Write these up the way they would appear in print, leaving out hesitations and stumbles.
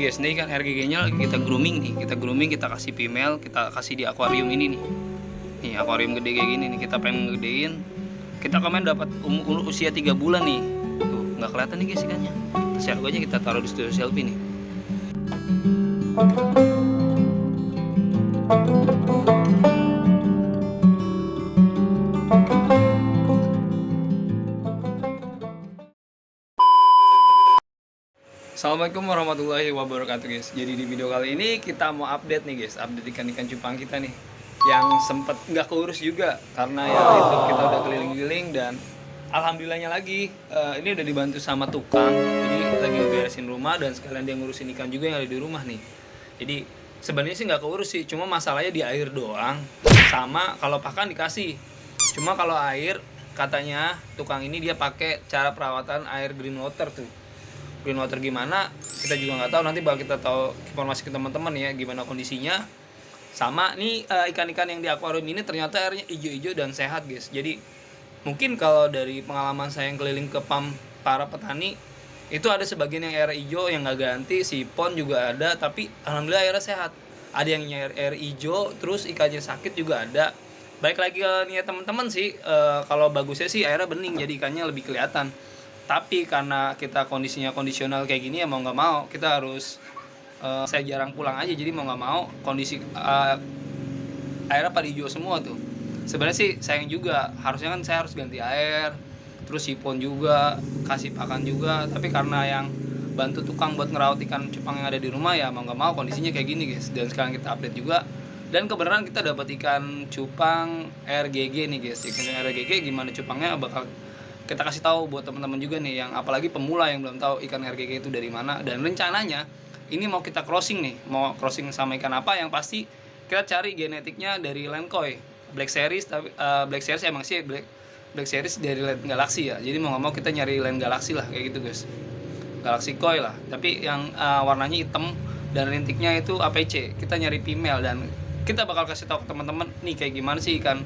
Nih guys, ini kan RGG-nya lagi kita grooming nih. Kita kasih female, kita kasih di akuarium ini nih. Nih, akuarium gede kayak gini nih, kita pengen ngegedein. Kita kemarin dapat usia 3 bulan nih. Tuh, nggak kelihatan nih guys ikannya. Terus aja kita taruh di studio selfie nih. Assalamualaikum warahmatullahi wabarakatuh guys. Jadi di video kali ini kita mau update nih guys, update ikan-ikan cupang kita nih yang sempet nggak keurus juga karena ya itu kita udah keliling-keliling. Dan alhamdulillahnya lagi ini udah dibantu sama tukang, jadi lagi beresin rumah dan sekalian dia ngurusin ikan juga yang ada di rumah nih. Jadi sebenarnya sih nggak keurus sih, cuma masalahnya di air doang, sama kalau pakan dikasih. Cuma kalau air katanya tukang ini dia pakai cara perawatan air green water tuh. Green water gimana kita juga nggak tahu, nanti bakal kita tahu informasi ke teman-teman ya gimana kondisinya. Sama nih ikan-ikan yang di akuarium ini ternyata airnya hijau-hijau dan sehat guys. Jadi mungkin kalau dari pengalaman saya yang keliling ke pam para petani, itu ada sebagian yang air hijau yang nggak ganti, sipon juga ada, tapi alhamdulillah airnya sehat. Ada yang air hijau terus ikannya sakit juga ada. Baik lagi nih teman-teman sih, kalau bagusnya sih airnya bening jadi ikannya lebih kelihatan. Tapi karena kita kondisinya kondisional kayak gini ya mau nggak mau kita harus saya jarang pulang aja, jadi mau nggak mau kondisi airnya pada hijau semua tuh. Sebenarnya sih sayang juga, harusnya kan saya harus ganti air, terus sipon juga, kasih pakan juga. Tapi karena yang bantu tukang buat ngerawat ikan cupang yang ada di rumah ya mau nggak mau kondisinya kayak gini guys. Dan sekarang kita update juga, dan kebenaran kita dapat ikan cupang RGG nih guys. Ikan RGG gimana cupangnya bakal kita kasih tahu buat teman-teman juga nih, yang apalagi pemula yang belum tahu ikan RGG itu dari mana. Dan rencananya ini mau kita crossing nih, mau crossing sama ikan apa, yang pasti kita cari genetiknya dari Land Koi Black Series. Tapi Black Series emang sih Black Series dari Land Galaxy ya, jadi mau nggak mau kita nyari Land Galaxy lah kayak gitu guys, Galaxy Koi lah, tapi yang warnanya hitam dan rintiknya itu APC. Kita nyari female dan kita bakal kasih tahu ke teman-teman nih kayak gimana sih ikan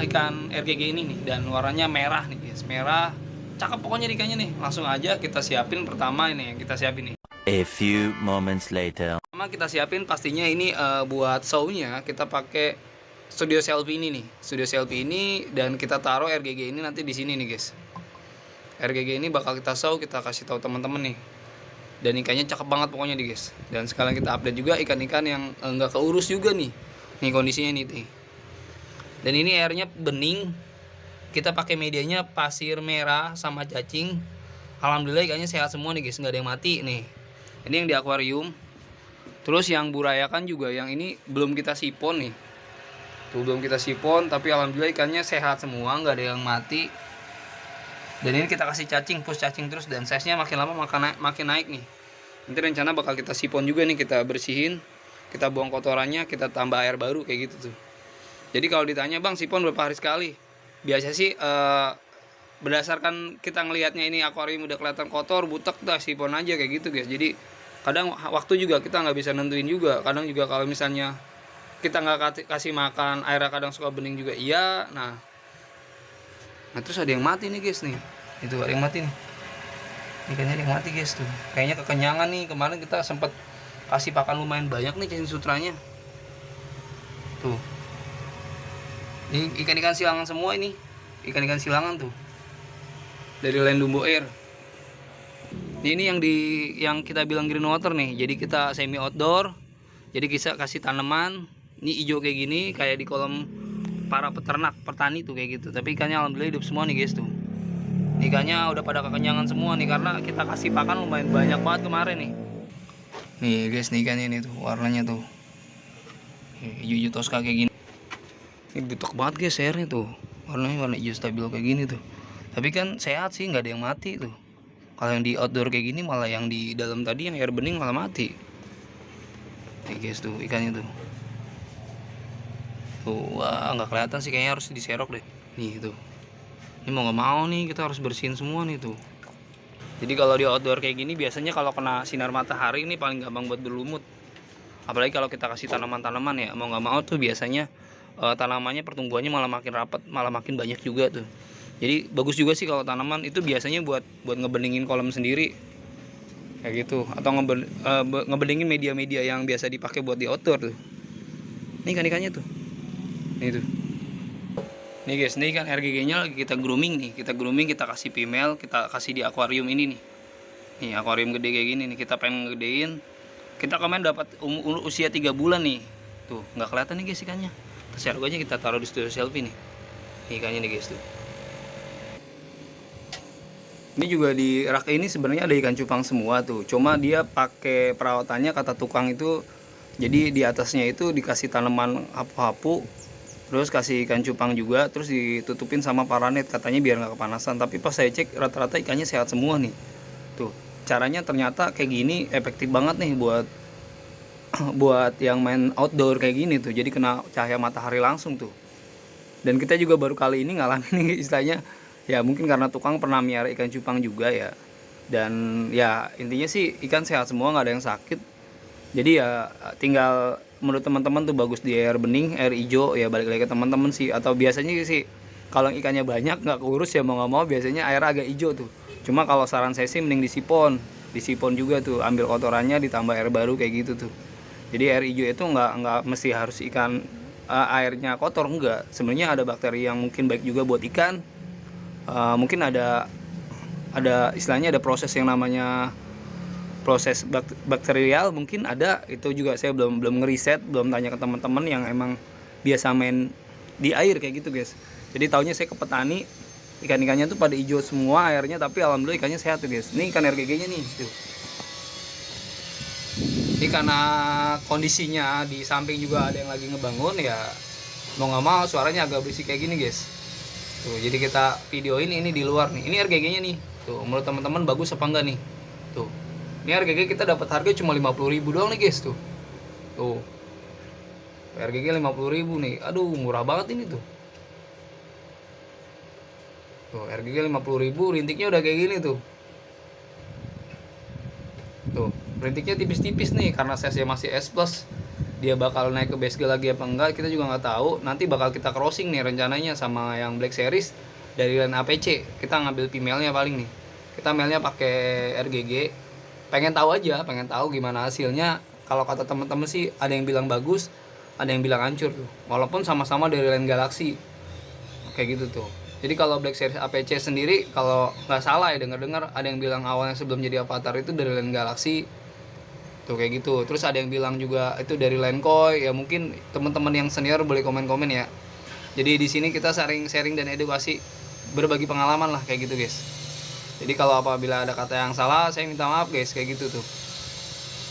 ikan RGG ini nih. Dan warnanya merah nih guys, merah cakep pokoknya ikannya nih. Langsung aja kita siapin. Pertama ini yang kita siapin nih, a few moments later. pertama kita siapin pastinya ini buat show-nya kita pakai studio selfie ini nih, studio selfie ini. Dan kita taruh RGG ini nanti di sini nih guys. RGG ini bakal kita show, kita kasih tahu teman-teman nih. Dan ikannya cakep banget pokoknya nih guys. Dan sekalian kita update juga ikan-ikan yang nggak keurus juga nih. Nih kondisinya nih. Dan ini airnya bening. Kita pakai medianya pasir merah sama cacing. Alhamdulillah ikannya sehat semua nih guys, nggak ada yang mati nih. Ini yang di akuarium. Terus yang burayakan juga, yang ini belum kita sipon nih. Tuh belum kita sipon, tapi alhamdulillah ikannya sehat semua, nggak ada yang mati. Dan ini kita kasih cacing, push cacing terus, dan size-nya makin lama makin naik nih. Nanti rencana bakal kita sipon juga nih, kita bersihin, kita buang kotorannya, kita tambah air baru kayak gitu tuh. Jadi kalau ditanya bang sipon berapa hari sekali, biasa sih berdasarkan kita ngelihatnya ini akuarium udah kelihatan kotor, butek, dah sipon aja kayak gitu guys. Jadi kadang waktu juga kita nggak bisa nentuin juga. Kadang juga kalau misalnya kita nggak kasih makan, airnya kadang suka bening juga iya. Nah terus ada yang mati nih guys nih, itu ada yang mati nih, ikannya ada yang mati guys tuh. Kayaknya kekenyangan nih, kemarin kita sempat kasih pakan lumayan banyak nih cacing sutranya tuh. Ini ikan-ikan silangan semua ini, ikan-ikan silangan tuh dari Land Dumbo Air. Ini yang kita bilang green water nih. Jadi kita semi outdoor, jadi kita kasih tanaman. Ini hijau kayak gini, kayak di kolam para peternak petani tuh kayak gitu. Tapi ikannya alhamdulillah hidup semua nih guys tuh. Ikannya udah pada kekenyangan semua nih karena kita kasih pakan lumayan banyak banget kemarin nih. Nih guys, nih ikannya ini tuh warnanya tuh hijau-hijau toska kayak gini. Ini butek banget guys airnya tuh, warnanya warna hijau stabil kayak gini tuh. Tapi kan sehat sih, nggak ada yang mati tuh. Kalau yang di outdoor kayak gini, malah yang di dalam tadi yang air bening malah mati. Nih guys tuh ikannya tuh. Tuh, wah nggak kelihatan sih, kayaknya harus diserok deh. Nih tuh. Ini mau nggak mau nih kita harus bersihin semua nih tuh. Jadi kalau di outdoor kayak gini biasanya kalau kena sinar matahari ini paling gampang buat berlumut. Apalagi kalau kita kasih tanaman-tanaman ya, mau nggak mau tuh biasanya tanamannya pertumbuhannya malah makin rapat, malah makin banyak juga tuh. Jadi bagus juga sih kalau tanaman itu biasanya buat ngebeningin kolam sendiri. kayak gitu, atau ngebedingin media-media yang biasa dipakai buat di outdoor tuh. Nih kan ikannya tuh, nih tuh. Nih guys, nih kan RGG-nya lagi kita grooming nih, kita kasih female, kita kasih di akuarium ini nih. Nih akuarium gede kayak gini nih, kita pengen ngegedein. Kita kemarin dapat usia 3 bulan nih. Tuh, nggak kelihatan nih guys ikannya. Terus harganya kita taruh di studio selfie nih. Nih ikannya nih guys tuh. Ini juga di rak ini sebenarnya ada ikan cupang semua tuh. Cuma dia pakai perawatannya kata tukang itu, jadi di atasnya itu dikasih tanaman hapu-hapu, terus kasih ikan cupang juga, terus ditutupin sama paranet katanya biar nggak kepanasan. Tapi pas saya cek rata-rata ikannya sehat semua nih. Tuh, caranya ternyata kayak gini efektif banget nih buat buat yang main outdoor kayak gini tuh. Jadi kena cahaya matahari langsung tuh. Dan kita juga baru kali ini ngalamin nih istilahnya, ya mungkin karena tukang pernah miara ikan cupang juga ya. Dan ya intinya sih ikan sehat semua, nggak ada yang sakit. Jadi ya tinggal menurut teman-teman tuh bagus di air bening, air hijau, ya balik lagi ke teman-teman sih. Atau biasanya sih kalau ikannya banyak nggak keurus ya mau nggak mau biasanya air agak hijau tuh. Cuma kalau saran saya sih mending disipon juga tuh, ambil kotorannya ditambah air baru kayak gitu tuh. Jadi air hijau itu nggak mesti harus ikan airnya kotor, enggak. Sebenarnya ada bakteri yang mungkin baik juga buat ikan. Mungkin ada istilahnya ada proses yang namanya proses bakterial, mungkin ada, itu juga saya belum ngeriset, belum tanya ke teman-teman yang emang biasa main di air kayak gitu guys. Jadi taunya saya ke petani, ikan-ikannya tuh pada hijau semua airnya, tapi alhamdulillah ikannya sehat tuh guys. Ini ikan RGG-nya nih tuh. Ini karena kondisinya di samping juga ada yang lagi ngebangun ya, mau nggak mau suaranya agak berisik kayak gini guys. Tuh, jadi kita videoin ini di luar nih. Ini RGG-nya nih. Tuh, menurut teman-teman bagus apa enggak nih? Tuh. Ini RGG kita dapat harga cuma 50.000 doang nih guys tuh. Tuh. RGG 50.000 nih. Aduh, murah banget ini tuh. Tuh, RGG 50.000, rintiknya udah kayak gini tuh. Tuh, rintiknya tipis-tipis nih karena size-nya masih S+. Dia bakal naik ke BSG lagi apa enggak kita juga nggak tahu. Nanti bakal kita crossing nih rencananya sama yang Black Series dari line APC. Kita ngambil female-nya paling nih. Kita male-nya pakai RGG. Pengen tahu gimana hasilnya. Kalau kata teman-teman sih ada yang bilang bagus, ada yang bilang hancur tuh. Walaupun sama-sama dari line Galaxy. Kayak gitu tuh. Jadi kalau Black Series APC sendiri, kalau nggak salah ya dengar-dengar ada yang bilang awalnya sebelum jadi Avatar itu dari line Galaxy. Tuh kayak gitu. Terus ada yang bilang juga itu dari line Koi. Ya mungkin teman-teman yang senior boleh komen-komen ya. Jadi di sini kita sharing dan edukasi, berbagi pengalaman lah kayak gitu guys. Jadi kalau apabila ada kata yang salah, saya minta maaf guys, kayak gitu tuh.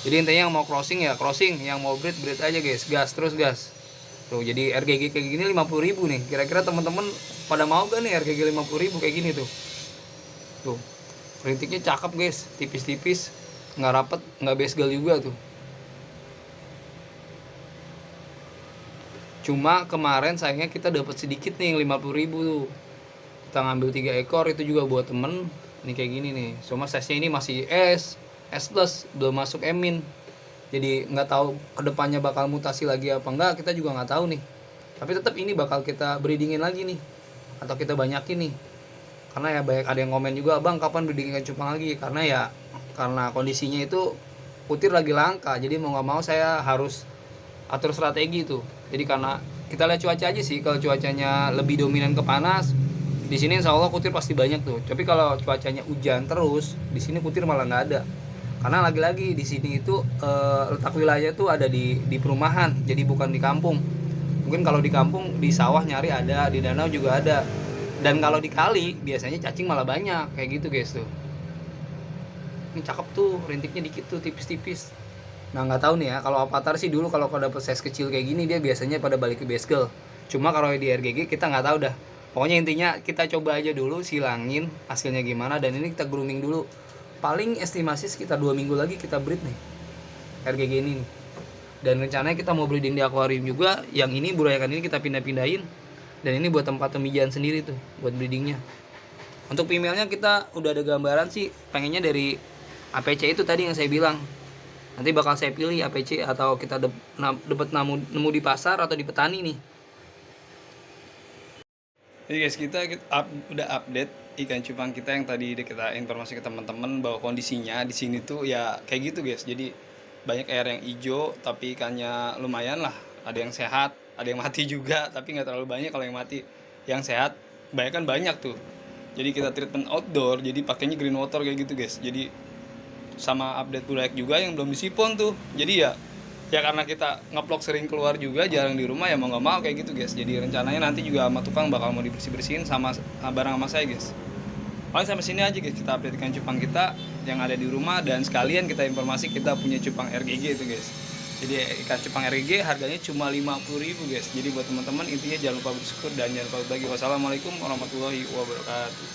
Jadi intinya yang mau crossing ya crossing, yang mau breed aja guys, gas terus gas. Tuh jadi RGG kayak gini 50.000 nih. Kira-kira teman-teman pada mau gak nih RGG 50.000 kayak gini tuh? Tuh. Rintiknya cakep guys, tipis-tipis, nggak rapet, nggak besgal juga tuh. Cuma kemarin sayangnya kita dapat sedikit nih yang 50.000 tuh. Kita ngambil 3 ekor itu juga buat temen. Ini kayak gini nih. Cuma size-nya ini masih S+, belum masuk emin. Jadi nggak tahu kedepannya bakal mutasi lagi apa enggak, kita juga nggak tahu nih. Tapi tetap ini bakal kita breedingin lagi nih, atau kita banyakin nih. Karena ya banyak ada yang komen juga, bang kapan breeding ikan cupang lagi? Karena kondisinya itu kutir lagi langka. Jadi mau nggak mau saya harus atur strategi tuh. Jadi karena kita lihat cuaca aja sih, kalau cuacanya lebih dominan ke panas, di sini insya Allah kutir pasti banyak tuh. Tapi kalau cuacanya hujan terus, di sini kutir malah nggak ada. Karena lagi-lagi di sini itu letak wilayah tuh ada di perumahan, jadi bukan di kampung. Mungkin kalau di kampung di sawah nyari ada, di danau juga ada. Dan kalau di kali biasanya cacing malah banyak kayak gitu guys tuh. Ini cakep tuh, rintiknya dikit tuh, tipis-tipis. Nah nggak tahu nih ya, kalau Avatar sih dulu kalau dapet size kecil kayak gini dia biasanya pada balik ke basegirl. Cuma kalau di RGG kita nggak tahu dah. Pokoknya intinya kita coba aja dulu, silangin hasilnya gimana, dan ini kita grooming dulu. Paling estimasi sekitar 2 minggu lagi kita breed nih RGG ini nih. Dan rencananya kita mau breeding di akuarium juga. Yang ini burayakan ini kita pindah-pindahin. Dan ini buat tempat pemijahan sendiri tuh, buat breedingnya. Untuk female-nya kita udah ada gambaran sih, pengennya dari APC itu tadi yang saya bilang. Nanti bakal saya pilih APC atau kita dapat nemu di pasar atau di petani nih. Jadi guys, udah update ikan cupang kita yang tadi kita informasi ke teman-teman bahwa kondisinya di sini tuh ya kayak gitu guys. Jadi banyak air yang hijau tapi ikannya lumayan lah. Ada yang sehat, ada yang mati juga tapi nggak terlalu banyak kalau yang mati. Yang sehat banyak tuh. Jadi kita treatment outdoor, jadi pakainya green water kayak gitu guys. Jadi sama update bulak juga yang belum disipon tuh. Jadi ya karena kita ngeplok sering keluar juga jarang di rumah ya mau nggak mau kayak gitu guys. Jadi rencananya nanti juga sama tukang bakal mau dibersih-bersihin sama barang sama saya guys. Paling sampai sini aja guys, kita update ikan cupang kita yang ada di rumah dan sekalian kita informasi kita punya cupang RGG itu guys. Jadi ikan cupang RGG harganya cuma 50.000 guys. Jadi buat teman-teman intinya jangan lupa bersyukur dan jangan lupa berbagi. Wassalamualaikum warahmatullahi wabarakatuh.